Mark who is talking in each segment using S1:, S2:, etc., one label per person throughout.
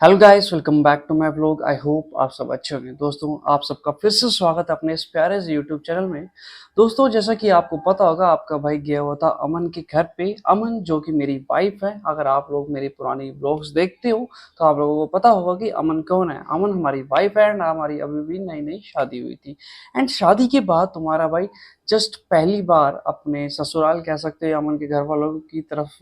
S1: Hello guys, welcome back to my vlog. I hope आप सब अच्छे होंगे। दोस्तों, आप सबका फिर से स्वागत है अपने इस प्यारे से यूट्यूब चैनल में। दोस्तों, जैसा कि आपको पता होगा, आपका भाई गया हुआ था अमन के घर पे। अमन जो कि मेरी वाइफ है। अगर आप लोग मेरी पुरानी व्लॉग्स देखते हो तो आप लोगों को पता होगा कि अमन कौन है। अमन हमारी वाइफ है एंड हमारी अभी भी नई नई शादी हुई थी। एंड शादी के बाद तुम्हारा भाई जस्ट पहली बार अपने ससुराल कह सकते हैं, अमन के घर वालों की तरफ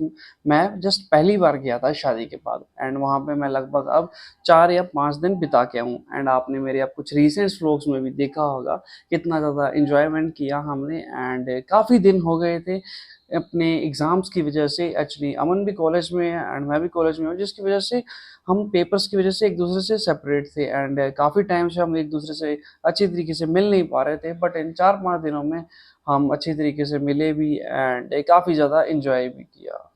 S1: मैं जस्ट पहली बार गया था शादी के बाद। एंड वहाँ पे मैं लगभग अब 4 या 5 दिन बिता के आऊँ। एंड आपने मेरे अब कुछ रिसेंट व्लॉग्स में भी देखा होगा कितना ज़्यादा इंजॉयमेंट किया हमने। एंड काफ़ी दिन हो गए थे अपने एग्ज़ाम्स की वजह से। एक्चुअली अमन भी कॉलेज में है एंड मैं भी कॉलेज में हूँ, जिसकी वजह से हम पेपर्स की वजह से एक दूसरे से सेपरेट थे। एंड काफ़ी टाइम से हम एक दूसरे से अच्छी तरीके से मिल नहीं पा रहे थे, बट इन 4-5 दिनों में हम अच्छी तरीके से मिले भी एंड काफ़ी ज़्यादा इंजॉय भी किया।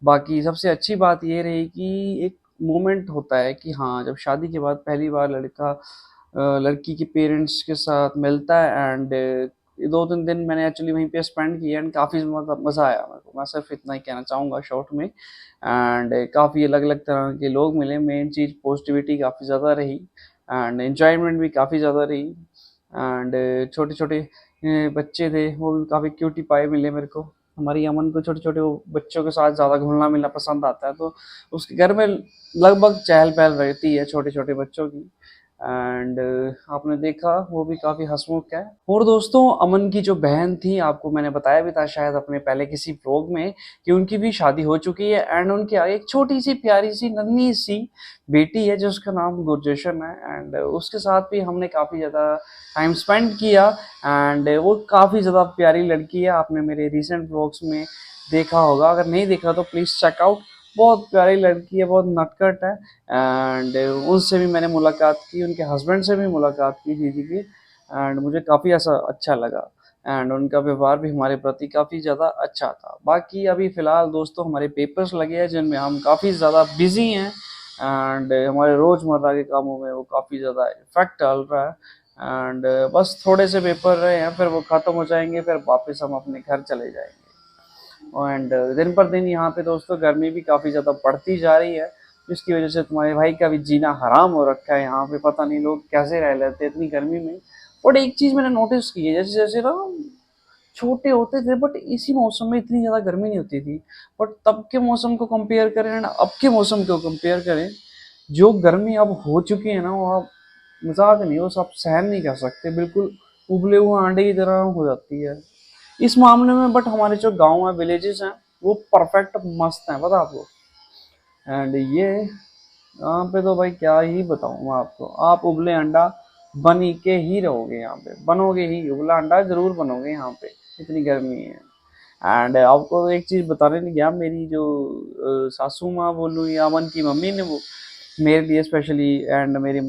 S1: बाकी सबसे अच्छी बात ये रही कि एक मोमेंट होता है कि हाँ, जब शादी के बाद पहली बार लड़का लड़की के पेरेंट्स के साथ मिलता है। एंड 2-3 दिन मैंने एक्चुअली वहीं पे स्पेंड किया एंड काफ़ी मज़ा आया मेरे को। मैं सिर्फ इतना ही कहना चाहूँगा शॉर्ट में। एंड काफ़ी अलग अलग तरह के लोग मिले। मेन चीज़ पॉजिटिविटी काफ़ी ज़्यादा रही एंड एंजॉयमेंट भी काफ़ी ज़्यादा रही। एंड छोटे छोटे बच्चे थे, वो भी काफ़ी क्यूटी पाए मिले मेरे को। हमारी अमन को छोटे छोटे बच्चों के साथ ज़्यादा घुलना मिलना पसंद आता है, तो उसके घर में लगभग चहल पहल रहती है छोटे छोटे बच्चों की। एंड आपने देखा वो भी काफ़ी हंसमुख है। और दोस्तों, अमन की जो बहन थी, आपको मैंने बताया भी था शायद अपने पहले किसी व्लॉग में कि उनकी भी शादी हो चुकी है। एंड उनके आगे एक छोटी सी प्यारी सी नन्ही सी बेटी है जिसका नाम गुरजेशन है। एंड उसके साथ भी हमने काफ़ी ज़्यादा टाइम स्पेंड किया। एंड वो काफ़ी ज़्यादा प्यारी लड़की है। आपने मेरे रिसेंट व्लॉग्स में देखा होगा, अगर नहीं देखा तो प्लीज़ चेकआउट। बहुत प्यारी लड़की है, बहुत नटखट है। एंड उनसे भी मैंने मुलाकात की, उनके हस्बैंड से भी मुलाकात की दीदी की। एंड मुझे काफ़ी ऐसा अच्छा लगा। एंड उनका व्यवहार भी हमारे प्रति काफ़ी ज़्यादा अच्छा था। बाकी अभी फ़िलहाल दोस्तों हमारे पेपर्स लगे हैं जिनमें हम काफ़ी ज़्यादा बिजी हैं। एंड हमारे रोज़मर्रा के कामों में वो काफ़ी ज़्यादा इफेक्ट डाल रहा है। एंड बस थोड़े से पेपर रहे हैं, फिर वो ख़त्म हो जाएंगे, फिर वापस हम अपने घर चले जाएंगे। एंड दिन पर दिन यहाँ पे दोस्तों गर्मी भी काफ़ी ज़्यादा बढ़ती जा रही है, जिसकी वजह से तुम्हारे भाई का भी जीना हराम हो रखा है। यहाँ पे पता नहीं लोग कैसे रह लेते हैं इतनी गर्मी में। बट एक चीज़ मैंने नोटिस की है, जैसे जैसे ना छोटे होते थे बट इसी मौसम में इतनी ज़्यादा गर्मी नहीं होती थी। बट तब के मौसम को कंपेयर करें एंड अब के मौसम को कंपेयर करें, जो गर्मी अब हो चुकी है ना, वो आप मजाक नहीं, वो सब सहन नहीं कर सकते। बिल्कुल उबले हुए अंडे की तरह हो जाती है इस मामले में। बट हमारे जो गांव है, विलेजेस हैं, वो परफेक्ट मस्त हैं, पता आपको। एंड ये यहाँ पे तो भाई क्या ही बताऊँ मैं आपको, आप उबले अंडा बन के ही रहोगे। यहाँ पे बनोगे ही, उबला अंडा जरूर बनोगे यहाँ पे, इतनी गर्मी है। एंड आपको एक चीज़ बताने नहीं गया, मेरी जो सासू माँ बोलूँ या अमन की मम्मी ने, वो मेरे लिए स्पेशली एंड मेरे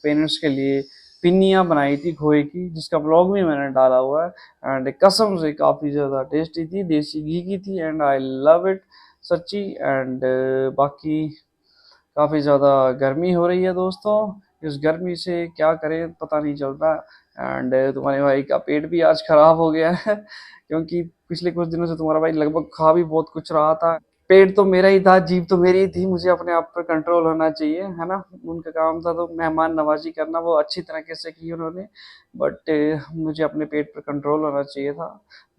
S1: पेरेंट्स के लिए पिन्नियाँ बनाई थी खोए की, जिसका ब्लॉग भी मैंने डाला हुआ है। एंड कसम से काफ़ी ज़्यादा टेस्टी थी, देसी घी की थी एंड आई लव इट सच्ची। एंड बाकी काफ़ी ज़्यादा गर्मी हो रही है दोस्तों। इस गर्मी से क्या करें पता नहीं चल रहा। एंड तुम्हारे भाई का पेट भी आज ख़राब हो गया है क्योंकि पिछले कुछ दिनों से तुम्हारा भाई लगभग खा भी बहुत कुछ रहा था। पेट तो मेरा ही था, जीभ तो मेरी ही थी, मुझे अपने आप पर कंट्रोल होना चाहिए, है ना। उनका काम था तो मेहमान नवाजी करना, वो अच्छी तरीके से की उन्होंने। बट मुझे अपने पेट पर कंट्रोल होना चाहिए था।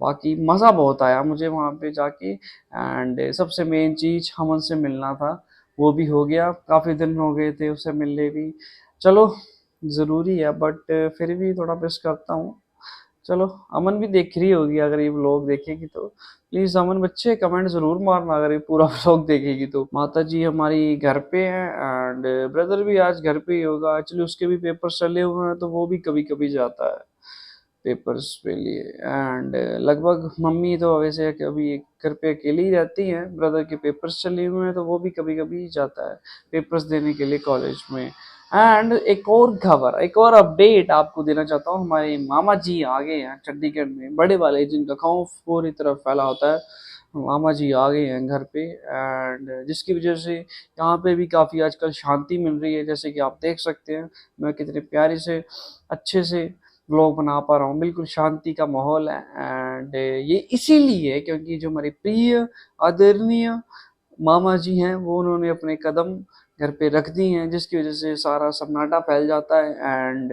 S1: बाकी मज़ा बहुत आया मुझे वहाँ पे जाके। एंड सबसे मेन चीज़ हमन से मिलना था, वो भी हो गया। काफ़ी दिन हो गए थे उससे मिलने भी। चलो, ज़रूरी है बट फिर भी थोड़ा मिस करता हूँ। चलो, अमन भी देख रही होगी, अगर ये व्लॉग देखेगी तो प्लीज़ अमन बच्चे कमेंट ज़रूर मारना अगर ये पूरा व्लॉग देखेगी तो। माता जी हमारी घर पे हैं एंड ब्रदर भी आज घर पे ही होगा। एक्चुअली उसके भी पेपर चले हुए हैं तो वो भी कभी कभी जाता है पेपर्स के लिए। एंड लगभग मम्मी तो वैसे कभी घर पे अकेली ही रहती हैं, ब्रदर के पेपर्स चले हुए हैं तो वो भी कभी कभी जाता है पेपर्स देने के लिए कॉलेज में। एंड एक और खबर, एक और अपडेट आपको देना चाहता हूँ, हमारे मामा जी आ गए हैं चंडीगढ़ में, बड़े वाले जिनका खौफ पूरी तरफ फैला होता है। मामा जी आ गए हैं घर पे एंड जिसकी वजह से यहाँ पे भी काफ़ी आजकल शांति मिल रही है। जैसे कि आप देख सकते हैं मैं कितने प्यारे से अच्छे से व्लॉग बना पा रहा हूँ, बिल्कुल शांति का माहौल है। एंड ये इसीलिए क्योंकि जो हमारे प्रिय आदरणीय मामा जी हैं, वो उन्होंने अपने कदम घर पे रख दी हैं, जिसकी वजह से सारा सन्नाटा फैल जाता है एंड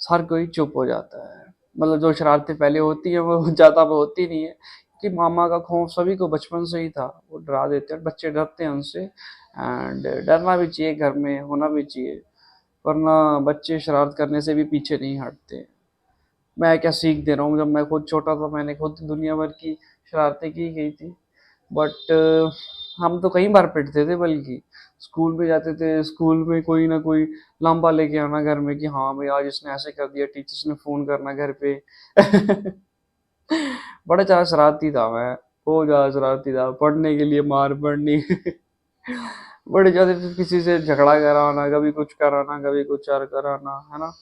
S1: हर कोई चुप हो जाता है। मतलब जो शरारतें पहले होती हैं वो ज़्यादा वो होती नहीं है, कि मामा का खौफ सभी को बचपन से ही था, वो डरा देते हैं, बच्चे डरते हैं उनसे एंड डरना भी चाहिए, घर में होना भी चाहिए, वरना बच्चे शरारत करने से भी पीछे नहीं हटते। मैं क्या सीख दे रहा हूँ, जब मैं खुद छोटा था मैंने खुद दुनिया भर की शरारतें की गई थी, बट हम तो कई बार पिटते थे, बल्कि स्कूल में जाते थे, स्कूल में कोई ना कोई लांबा लेके आना घर में कि हाँ भाई आज इसने ऐसे कर दिया, टीचर्स ने फोन करना घर पे। बड़ा ज्यादा शरारती था मैं, बहुत ज्यादा शरारती था, पढ़ने के लिए मार पड़नी। बड़े ज्यादा किसी से झगड़ा कराना, कभी कुछ कराना, कभी कुछ और कराना, है ना।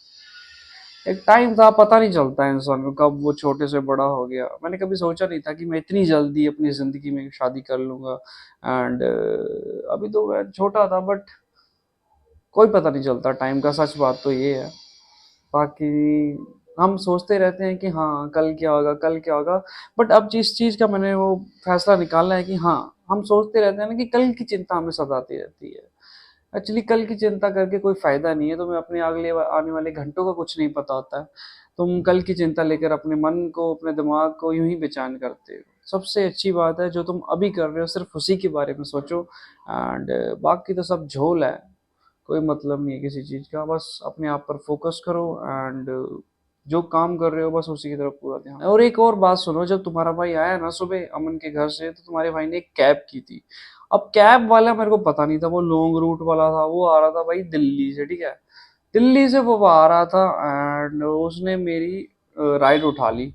S1: एक टाइम था, पता नहीं चलता है इंसान को कब वो छोटे से बड़ा हो गया। मैंने कभी सोचा नहीं था कि मैं इतनी जल्दी अपनी जिंदगी में शादी कर लूंगा एंड अभी तो मैं छोटा था, बट कोई पता नहीं चलता टाइम का, सच बात तो ये है। बाकी हम सोचते रहते हैं कि हाँ कल क्या होगा, कल क्या होगा, बट अब जिस चीज का मैंने वो फैसला निकालना है कि हाँ, हम सोचते रहते हैं ना कि कल की चिंता हमें सताती रहती है। एक्चुअली कल की चिंता करके कोई फायदा नहीं है, तुम्हें अपने अगले आने वाले घंटों का कुछ नहीं पता होता है। तुम कल की चिंता लेकर अपने मन को, अपने दिमाग को यूं ही बेचैन करते हो। सबसे अच्छी बात है जो तुम अभी कर रहे हो, सिर्फ उसी के बारे में सोचो एंड बाकी तो सब झोल है, कोई मतलब नहीं है किसी चीज का। बस अपने आप पर फोकस करो एंड जो काम कर रहे हो बस उसी की तरफ पूरा ध्यान। और एक और बात सुनो, जब तुम्हारा भाई आया ना सुबह अमन के घर से, तो तुम्हारे भाई ने एक कैब की थी। अब कैब वाला मेरे को पता नहीं था, वो लॉन्ग रूट वाला था, वो आ रहा था भाई दिल्ली से, ठीक है। दिल्ली से वो आ रहा था एंड उसने मेरी राइड उठा ली,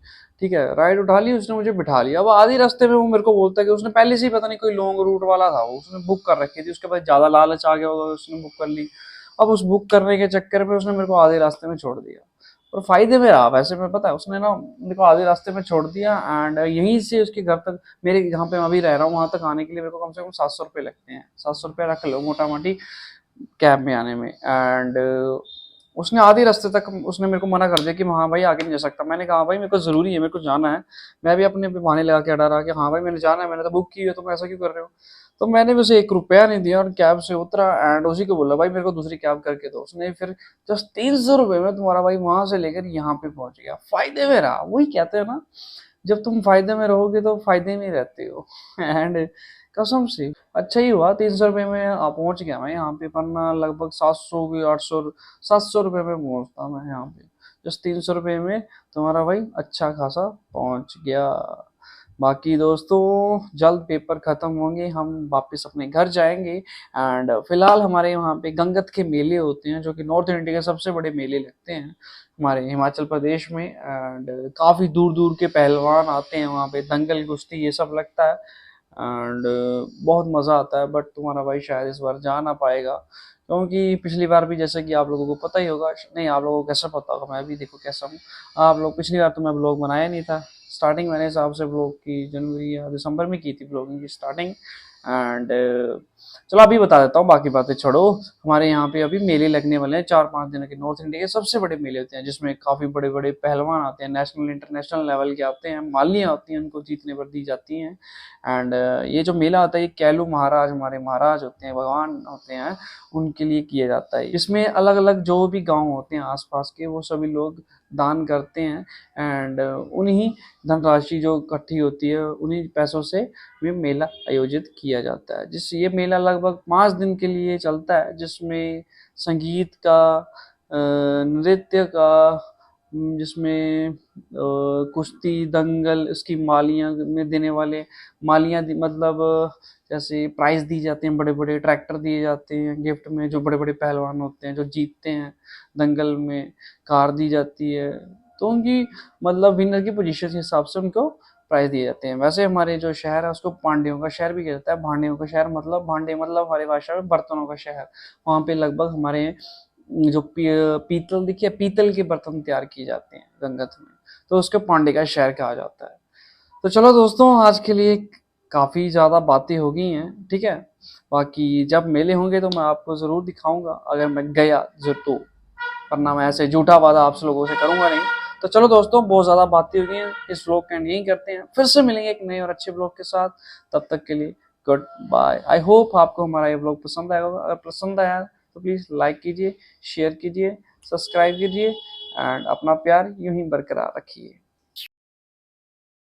S1: ठीक है, राइड उठा ली, उसने मुझे बिठा लिया। अब आधी रास्ते में वो मेरे को बोलता है कि उसने पहले से ही पता नहीं कोई लॉन्ग रूट वाला था, वो उसने बुक कर रखी थी, उसके बाद ज्यादा लालच आ गया होगा, उसने बुक कर ली। अब उस बुक करने के चक्कर में उसने मेरे को आधे रास्ते में छोड़ दिया, और फायदे में रहा वैसे, मैं पता है उसने ना मेरे को आधे रास्ते में छोड़ दिया एंड यहीं से उसके घर तक, मेरे जहाँ पे मैं अभी रह रहा हूँ वहां तक आने के लिए मेरे को कम से कम 700 रुपये लगते हैं, 700 रुपये रख लो मोटा मोटी कैब में आने में एंड उसने आधे रास्ते तक उसने मेरे को मना कर दिया कि हाँ भाई आगे नहीं जा सकता। मैंने कहा हाँ भाई मेरे को जरूरी है, मेरे को जाना है। मैं भी अपने पे बहाने लगा के अड़ा रहा कि हाँ भाई मैंने जाना है, मैंने तो बुक की है, तुम ऐसा क्यों कर रहे हो। तो मैंने भी उसे 1 रुपया नहीं दिया और कैब से उतरा एंड उसी को बोला भाई मेरे को दूसरी कैब करके दो। उसने फिर जस्ट 300 रुपये में तुम्हारा भाई वहां से लेकर यहाँ पे पहुंच गया, फायदे में रहा। वही कहते हैं ना, जब तुम फायदे में रहोगे तो फायदे में रहते हो। एंड कसम से अच्छा ही हुआ 300 रुपये में पहुंच गया मैं यहाँ पे, वरना लगभग 700 की 800 700 रुपये में पहुंचता मैं यहाँ पे। जस्ट 300 रुपये में तुम्हारा भाई अच्छा खासा पहुंच गया। बाकी दोस्तों जल्द पेपर खत्म होंगे, हम वापस अपने घर जाएंगे एंड फिलहाल हमारे वहाँ पे गंगत के मेले होते हैं, जो कि नॉर्थ इंडिया के सबसे बड़े मेले लगते हैं हमारे हिमाचल प्रदेश में एंड काफ़ी दूर दूर के पहलवान आते हैं वहाँ पे, दंगल कुश्ती ये सब लगता है एंड बहुत मज़ा आता है। बट तुम्हारा भाई शायद इस बार जा ना पाएगा, क्योंकि पिछली बार भी जैसे कि आप लोगों को पता ही होगा, नहीं आप लोगों को कैसे पता होगा, मैं भी देखो कैसा हूँ। आप लोग पिछली बार तो मैं ब्लॉग बनाया नहीं था, स्टार्टिंग मैंने हिसाब से ब्लॉग की जनवरी या दिसंबर में की थी ब्लॉगिंग की स्टार्टिंग एंड चलो अभी बता देता हूँ, बाकी बातें छोड़ो। हमारे यहाँ पे अभी मेले लगने वाले हैं 4-5 दिन के, नॉर्थ इंडिया के सबसे बड़े मेले होते हैं, जिसमें काफ़ी बड़े बड़े पहलवान आते हैं, नेशनल इंटरनेशनल लेवल के आते हैं, मालियाँ होती हैं उनको जीतने पर दी जाती हैं एंड ये जो मेला होता है ये कैलू महाराज, हमारे महाराज होते हैं, भगवान होते हैं, उनके लिए किया जाता है। इसमें अलग अलग जो भी गाँव होते हैं आसपास के, वो सभी लोग दान करते हैं एंड उन्हीं धनराशि जो इकट्ठी होती है उन्हीं पैसों से ये मेला आयोजित किया जाता है। जिस ये मेला लगभग 5 दिन के लिए चलता है, जिसमें संगीत का, नृत्य का, जिसमें कुश्ती, दंगल, इसकी मालियाँ में देने वाले मालियाँ मतलब जैसे प्राइज दी जाते हैं, बड़े बड़े ट्रैक्टर दिए जाते हैं गिफ्ट में, जो बड़े बड़े पहलवान होते हैं जो जीतते हैं दंगल में, कार दी जाती है। तो उनकी मतलब विनर की पोजीशन के हिसाब से उनको प्राइज दिए जाते हैं। वैसे हमारे जो शहर है उसको पांड्यों का शहर भी कहता जाता है। भांडियों का शहर मतलब, भांडे मतलब हमारी भाषा में बर्तनों का शहर। वहाँ पे लगभग हमारे जो पीतल देखिए, पीतल के बर्तन तैयार किए जाते हैं गंगत में, तो उसको पांडे का शहर कहा जाता है। तो चलो दोस्तों आज के लिए काफ़ी ज़्यादा बातें हो गई हैं, ठीक है। बाकी जब मेले होंगे तो मैं आपको ज़रूर दिखाऊंगा, अगर मैं गया जो तो, वरना मैं ऐसे झूठा वादा आप लोगों से करूंगा नहीं। तो चलो दोस्तों बहुत ज़्यादा बातें हो गई हैं, इस व्लॉग का एंड यहीं करते हैं, फिर से मिलेंगे एक नए और अच्छे व्लॉग के साथ। तब तक के लिए गुड बाय। आई होप आपको हमारा ये ब्लॉग पसंद आया होगा। अगर पसंद आया तो प्लीज़ लाइक कीजिए, शेयर कीजिए, सब्सक्राइब कीजिए एंड अपना प्यार यूं ही बरकरार रखिए।